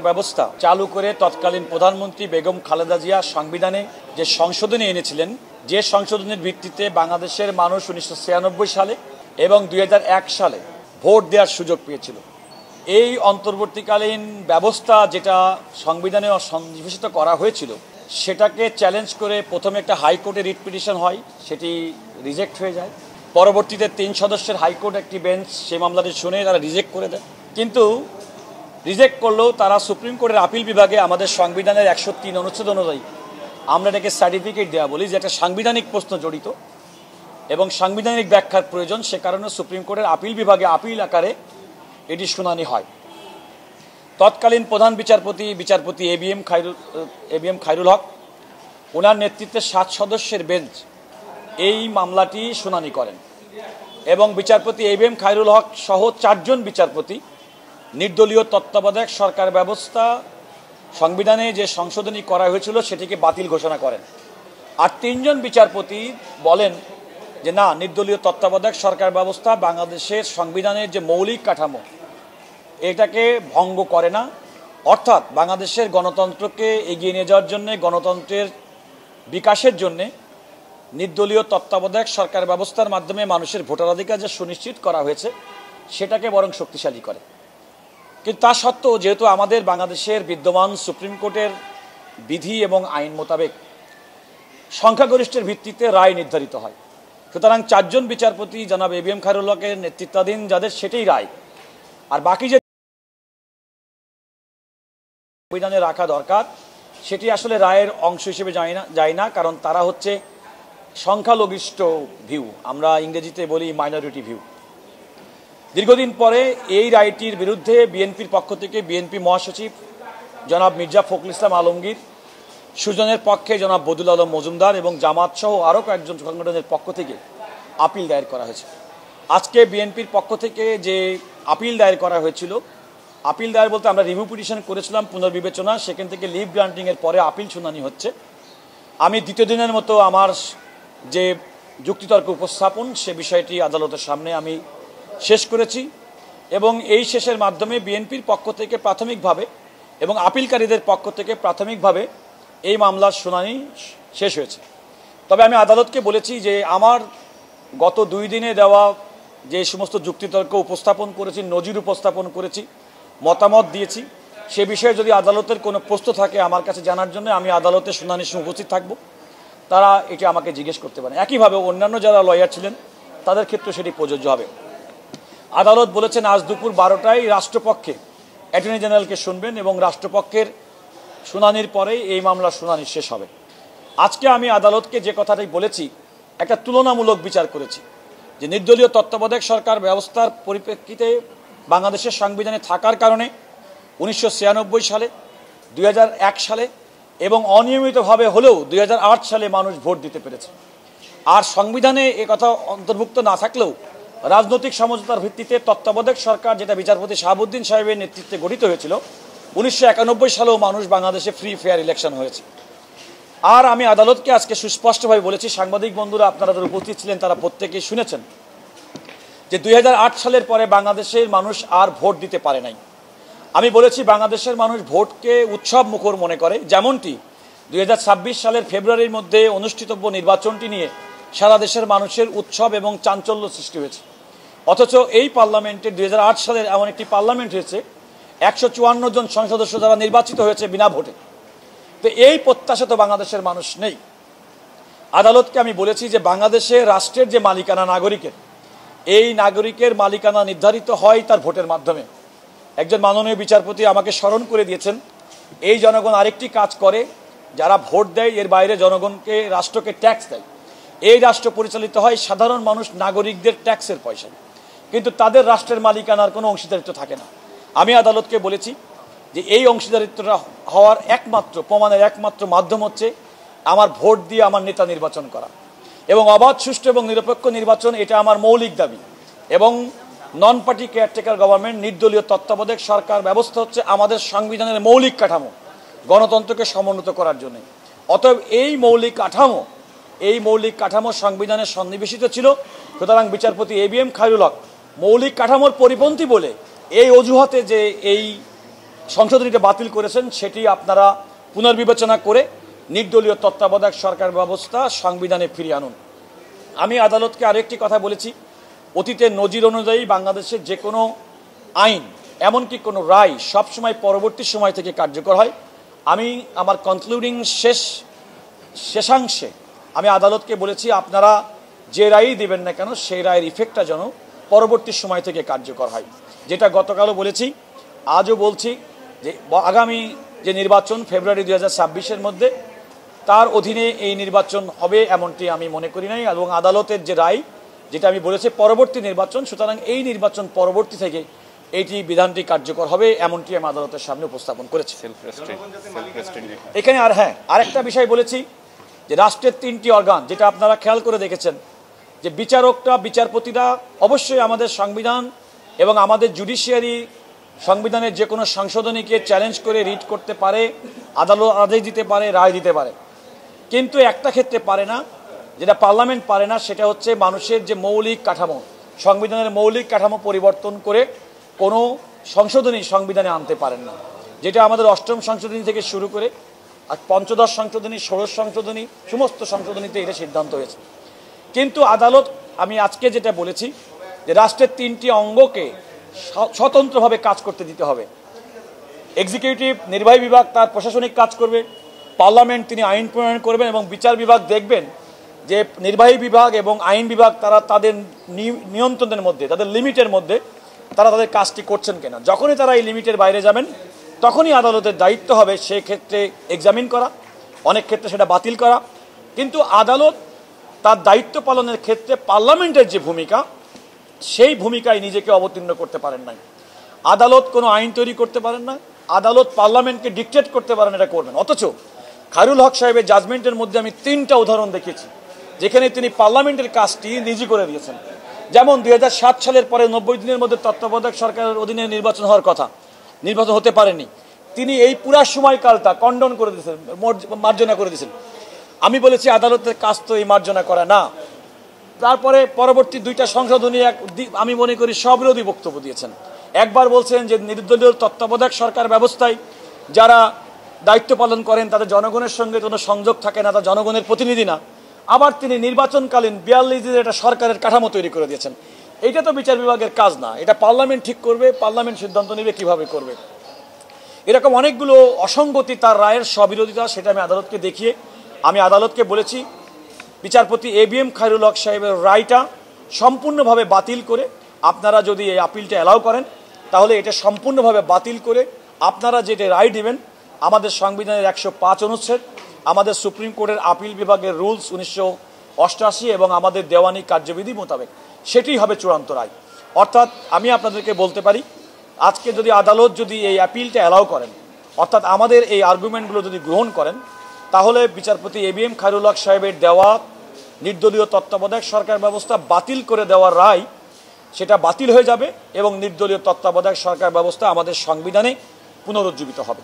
ব্যবস্থা চালু করে তৎকালীন প্রধানমন্ত্রী বেগম খালেদা জিয়া সংবিধানে যে সংশোধনী এনেছিলেন, যে সংশোধনীর ভিত্তিতে বাংলাদেশের মানুষ 1996 সালে এবং 2001 সালে ভোট দেওয়ার সুযোগ পেয়েছিল। এই অন্তর্বর্তীকালীন ব্যবস্থা যেটা সংবিধানে সন্নিবেশিত করা হয়েছিল, সেটাকে চ্যালেঞ্জ করে প্রথমে একটা হাইকোর্টে রিট পিটিশন হয়, সেটি রিজেক্ট হয়ে যায়। পরবর্তীতে 3 সদস্যের হাইকোর্ট একটি বেঞ্চ সেই মামলাটি শুনে তারা রিজেক্ট করে দেয়। কিন্তু রিজেক্ট করলেও তারা সুপ্রিম কোর্টের আপিল বিভাগে আমাদের সংবিধানের 103 অনুচ্ছেদ অনুযায়ী আমরা এটাকে সার্টিফিকেট দেওয়া বলি যে একটা সাংবিধানিক প্রশ্ন জড়িত এবং সাংবিধানিক ব্যাখ্যার প্রয়োজন, সে কারণে সুপ্রিম কোর্টের আপিল বিভাগে আপিল আকারে এটি শুনানি হয়। তৎকালীন প্রধান বিচারপতি এবিএম খায়রুল হক, ওনার নেতৃত্বে 7 সদস্যের বেঞ্চ এই মামলাটি শুনানি করেন এবং বিচারপতি এবিএম খায়রুল হক সহ 4 জন বিচারপতি নির্দলীয় তত্ত্বাবধায়ক সরকার ব্যবস্থা সংবিধানে যে সংশোধনী করা হয়েছিল সেটিকে বাতিল ঘোষণা করেন। আর 3 জন বিচারপতি বলেন যে না, নির্দলীয় তত্ত্বাবধায়ক সরকার ব্যবস্থা বাংলাদেশের সংবিধানের যে মৌলিক কাঠামো এটাকে ভঙ্গ করে না, অর্থাৎ বাংলাদেশের গণতন্ত্রকে এগিয়ে নিয়ে যাওয়ার জন্য, গণতন্ত্রের বিকাশের জন্য নির্দলীয় তত্ত্বাবধায়ক সরকার ব্যবস্থার মাধ্যমে মানুষের ভোটাধিকার যে সুনিশ্চিত করা হয়েছে সেটাকে বরং শক্তিশালী করে। কিন্তু তা সত্ত্বেও যেহেতু আমাদের বাংলাদেশের বিদ্যমান সুপ্রিম কোর্টের বিধি এবং আইন মোতাবেক সংখ্যাগরিষ্ঠের ভিত্তিতে রায় নির্ধারিত হয়, সুতরাং 4 জন বিচারপতি জনাব এবিএম খায়রুল হকের নেতৃত্বাধীন যাদের সেটাই রায়, আর বাকি যে সংবিধানে রাখা দরকার সেটি আসলে রায়ের অংশ হিসেবে যায় না, কারণ তারা হচ্ছে সংখ্যালঘিষ্ঠ ভিউ, আমরা ইংরেজিতে বলি মাইনরিটি ভিউ। দীর্ঘদিন পরে এই রায়টির বিরুদ্ধে বিএনপির পক্ষ থেকে বিএনপি মহাসচিব জনাব মির্জা ফখরুল ইসলাম আলমগীর, সুজনের পক্ষে জনাব বদুল আলম মজুমদার এবং জামাত সহ আরও কয়েকজন সংগঠনের পক্ষ থেকে আপিল দায়ের করা হয়েছে। আজকে বিএনপির পক্ষ থেকে যে আপিল দায়ের করা হয়েছিল, আপিল দায়ের বলতে আমরা রিভিউ পিটিশন করেছিলাম পুনর্বিবেচনা, সেখান থেকে লিভ গ্রান্টিংয়ের পরে আপিল শুনানি হচ্ছে। আমি দ্বিতীয় দিনের মতো আমার যে যুক্তিতর্ক উপস্থাপন সে বিষয়টি আদালতের সামনে আমি শেষ করেছি এবং এই শেষের মাধ্যমে বিএনপির পক্ষ থেকে প্রাথমিকভাবে এবং আপিলকারীদের পক্ষ থেকে প্রাথমিকভাবে এই মামলার শুনানি শেষ হয়েছে। তবে আমি আদালতকে বলেছি যে আমার গত 2 দিনে দেওয়া যে সমস্ত যুক্তিতর্ক উপস্থাপন করেছি, নজির উপস্থাপন করেছি, মতামত দিয়েছি, সে বিষয়ে যদি আদালতের কোনো প্রশ্ন থাকে আমার কাছে জানার জন্য আমি আদালতের শুনানির সময় উপস্থিত থাকব, তারা এটি আমাকে জিজ্ঞেস করতে পারে। একইভাবে অন্যান্য যারা লয়ার ছিলেন তাদের ক্ষেত্রে সেটি প্রযোজ্য হবে। আদালত বলেছেন আজ দুপুর 12টায় রাষ্ট্রপক্ষে অ্যাটর্নি জেনারেলকে শুনবেন এবং রাষ্ট্রপক্ষের শুনানির পরেই এই মামলার শুনানি শেষ হবে। আজকে আমি আদালতকে যে কথাটাই বলেছি, একটা তুলনামূলক বিচার করেছি যে নির্দলীয় তত্ত্বাবধায়ক সরকার ব্যবস্থার পরিপ্রেক্ষিতে বাংলাদেশের সংবিধানে থাকার কারণে 1996 সালে, 2001 সালে এবং অনিয়মিতভাবে হলেও 2008 সালে মানুষ ভোট দিতে পেরেছে। আর সংবিধানে একথা অন্তর্ভুক্ত না থাকলেও রাজনৈতিক সমঝোতার ভিত্তিতে তত্ত্বাবধায়ক সরকার, যেটা বিচারপতি শাহাবুদ্দিন সাহেবের নেতৃত্বে গঠিত হয়েছিল, 1991 সালেও মানুষ বাংলাদেশে ফ্রি ফেয়ার ইলেকশন হয়েছে। আর আমি আদালতকে আজকে সুস্পষ্টভাবে বলেছি, সাংবাদিক বন্ধুরা আপনারা যারা উপস্থিত ছিলেন তারা প্রত্যেকেই শুনেছেন যে 2008 সালের পরে বাংলাদেশের মানুষ আর ভোট দিতে পারে নাই। আমি বলেছি বাংলাদেশের মানুষ ভোটকে উৎসব মুখর মনে করে, যেমনটি 2026 সালের ফেব্রুয়ারির মধ্যে অনুষ্ঠিতব্য নির্বাচনটি নিয়ে সারা দেশের মানুষের উৎসব এবং চাঞ্চল্য সৃষ্টি হয়েছে। অথচ এই পার্লামেন্টে 2008 সালের এমন একটি পার্লামেন্ট হয়েছে 154 জন সংসদ সদস্য যারা নির্বাচিত হয়েছে বিনা ভোটে। তো এই প্রত্যাশা তো বাংলাদেশের মানুষ নেই। আদালতকে আমি বলেছি যে বাংলাদেশে রাষ্ট্রের যে মালিকানা নাগরিকের, এই নাগরিকের মালিকানা নির্ধারিত হয় তার ভোটের মাধ্যমে। একজন মাননীয় বিচারপতি আমাকে স্মরণ করে দিয়েছেন, এই জনগণ আরেকটি কাজ করে, যারা ভোট দেয় এর বাইরে জনগণকে, রাষ্ট্রকে ট্যাক্স দেয়। এই রাষ্ট্র পরিচালিত হয় সাধারণ মানুষ নাগরিকদের ট্যাক্সের পয়সা, কিন্তু তাদের রাষ্ট্রের মালিকানার কোনো অংশীদারিত্ব থাকে না। আমি আদালতকে বলেছি যে এই অংশীদারিত্বটা হওয়ার একমাত্র প্রমাণের একমাত্র মাধ্যম হচ্ছে আমার ভোট দিয়ে আমার নেতা নির্বাচন করা এবং অবাধ, সুষ্ঠু এবং নিরপেক্ষ নির্বাচন, এটা আমার মৌলিক দাবি। এবং নন পার্টি কেয়ারটেকার গভর্নমেন্ট, নির্দলীয় তত্ত্বাবধায়ক সরকার ব্যবস্থা হচ্ছে আমাদের সংবিধানের মৌলিক কাঠামো, গণতন্ত্রকে সমুন্নত করার জন্য। অতএব এই মৌলিক কাঠামো সংবিধানে সন্নিবেশিত ছিল। সুতরাং বিচারপতি এবিএম খায়রুল হক মৌলিক কাঠামোর পরিপন্থী বলে এই অজুহাতে যে এই সংশোধনীটা বাতিল করেছেন সেটি আপনারা পুনর্বিবেচনা করে নির্দলীয় তত্ত্বাবধায়ক সরকার ব্যবস্থা সংবিধানে ফিরিয়ে আনুন। আমি আদালতকে আরেকটি কথা বলেছি, অতীতের নজির অনুযায়ী বাংলাদেশের যে কোনো আইন এমনকি কোনো রায় সবসময় পরবর্তী সময় থেকে কার্যকর হয়। আমি আমার কনক্লুডিং শেষাংশে আমি আদালতকে বলেছি, আপনারা যে রায়ই দেবেন না কেন সেই রায়ের ইফেক্টটা যেন পরবর্তী সময় থেকে কার্যকর হয়। যেটা গতকালও বলেছি, আজও বলছি যে আগামী যে নির্বাচন ফেব্রুয়ারি 2026-এর মধ্যে তার অধীনে এই নির্বাচন হবে এমনটি আমি মনে করি নাই, এবং আদালতের যে রায় যেটা আমি বলেছি পরবর্তী নির্বাচন, সুতরাং এই নির্বাচন পরবর্তী থেকে এইটি বিধানটি কার্যকর হবে এমনটি আমি আদালতের সামনে উপস্থাপন করেছি। এখানে আরেকটা বিষয় বলেছি যে রাষ্ট্রের 3টি অর্গান, যেটা আপনারা খেয়াল করে দেখেছেন যে বিচারপতিরা অবশ্যই আমাদের সংবিধান এবং আমাদের জুডিশিয়ারি সংবিধানের যে কোনো সংশোধনীকে চ্যালেঞ্জ করে রিট করতে পারে, আদালত আদেশ দিতে পারে, রায় দিতে পারে, কিন্তু একটা ক্ষেত্রে পারে না, যেটা পার্লামেন্ট পারে না, সেটা হচ্ছে মানুষের যে মৌলিক কাঠামো, সংবিধানের মৌলিক কাঠামো পরিবর্তন করে কোনো সংশোধনী সংবিধানে আনতে পারেন না, যেটা আমাদের 8ম সংশোধনী থেকে শুরু করে আর 15 সংশোধনী, 16 সংশোধনী, সমস্ত সংশোধনীতে এটা সিদ্ধান্ত হয়েছে। কিন্তু আদালত, আমি আজকে যেটা বলেছি যে রাষ্ট্রের 3টি অঙ্গকে স্বতন্ত্রভাবে কাজ করতে দিতে হবে। এক্সিকিউটিভ নির্বাহী বিভাগ তার প্রশাসনিক কাজ করবে, পার্লামেন্ট তিনি আইন প্রণয়ন করবেন, এবং বিচার বিভাগ দেখবেন যে নির্বাহী বিভাগ এবং আইন বিভাগ তারা তাদের নিয়ন্ত্রণের মধ্যে, তাদের লিমিটের মধ্যে তারা তাদের কাজটি করছেন কিনা। যখনই তারা এই লিমিটের বাইরে যাবেন তখনই আদালতের দায়িত্ব হবে সেক্ষেত্রে এক্সামিন করা, অনেক ক্ষেত্রে সেটা বাতিল করা। কিন্তু আদালত তার দায়িত্ব পালনের ক্ষেত্রে পার্লামেন্টের যে ভূমিকা, সেই ভূমিকায় নিজেকে অবতীর্ণ করতে পারেন নাই। আদালত কোনো আইন তৈরি করতে পারেন না, আদালত পার্লামেন্টকে ডিকটেট করতে পারেন, এটা করবেন। অথচ খায়রুল হক সাহেবের জাজমেন্টের মধ্যে আমি 3টা উদাহরণ দেখেছি যেখানে তিনি পার্লামেন্টের কাজটি নিজে করে দিয়েছেন। যেমন 2007 সালের পরে 90 দিনের মধ্যে তত্ত্বাবধায়ক সরকারের অধীনে নির্বাচন হওয়ার কথা, নির্বাচন হতে পারেনি, তিনি এই পুরা সময়কালটা কন্ডন করে দিয়েছেন, মার্জনা করে দিয়েছেন। আমি বলেছি আদালতের কাজ তো এই মার্জনা করা না। তারপরে পরবর্তী 2টা সংশোধনী আমি মনে করি সবিরোধী বক্তব্য দিয়েছেন। একবার বলছেন যে নির্দলীয় তত্ত্বাবধায়ক সরকার ব্যবস্থায় যারা দায়িত্ব পালন করেন তাদের জনগণের সঙ্গে কোনো সংযোগ থাকে না, তারা জনগণের প্রতিনিধি না। আবার তিনি নির্বাচনকালীন 42 দিনের একটা সরকারের কাঠামো তৈরি করে দিয়েছেন। এটা তো বিচার বিভাগের কাজ না, এটা পার্লামেন্ট ঠিক করবে, পার্লামেন্ট সিদ্ধান্ত নেবে কিভাবে করবে। এরকম অনেকগুলো অসঙ্গতি তার রায়ের স্ববিরোধিতা, সেটা আমি আদালতকে দেখিয়ে আমি আদালতকে বলেছি বিচারপতি ABM খায়রুল হক সাহেবের রায়টা সম্পূর্ণভাবে বাতিল করে, আপনারা যদি এই আপিলটা অ্যালাউ করেন তাহলে এটা সম্পূর্ণভাবে বাতিল করে আপনারা যেটা রায় দিবেন আমাদের সংবিধানের 105 অনুচ্ছেদ, আমাদের সুপ্রিম কোর্টের আপিল বিভাগের রুলস 1988 এবং আমাদের দেওয়ানি কার্যবিধি মোতাবেক সেটি হবে চূড়ান্ত রায়। অর্থাৎ আমি আপনাদেরকে বলতে পারি, আজকে যদি আদালত যদি এই আপিলটা অ্যালাউ করেন, অর্থাৎ আমাদের এই আর্গুমেন্টগুলো যদি গ্রহণ করেন, তাহলে বিচারপতি ABM খায়রুল হক সাহেবের দেওয়া নির্দলীয় তত্ত্বাবধায়ক সরকার ব্যবস্থা বাতিল করে দেওয়ার রায় সেটা বাতিল হয়ে যাবে এবং নির্দলীয় তত্ত্বাবধায়ক সরকার ব্যবস্থা আমাদের সংবিধানে পুনরুজ্জীবিত হবে।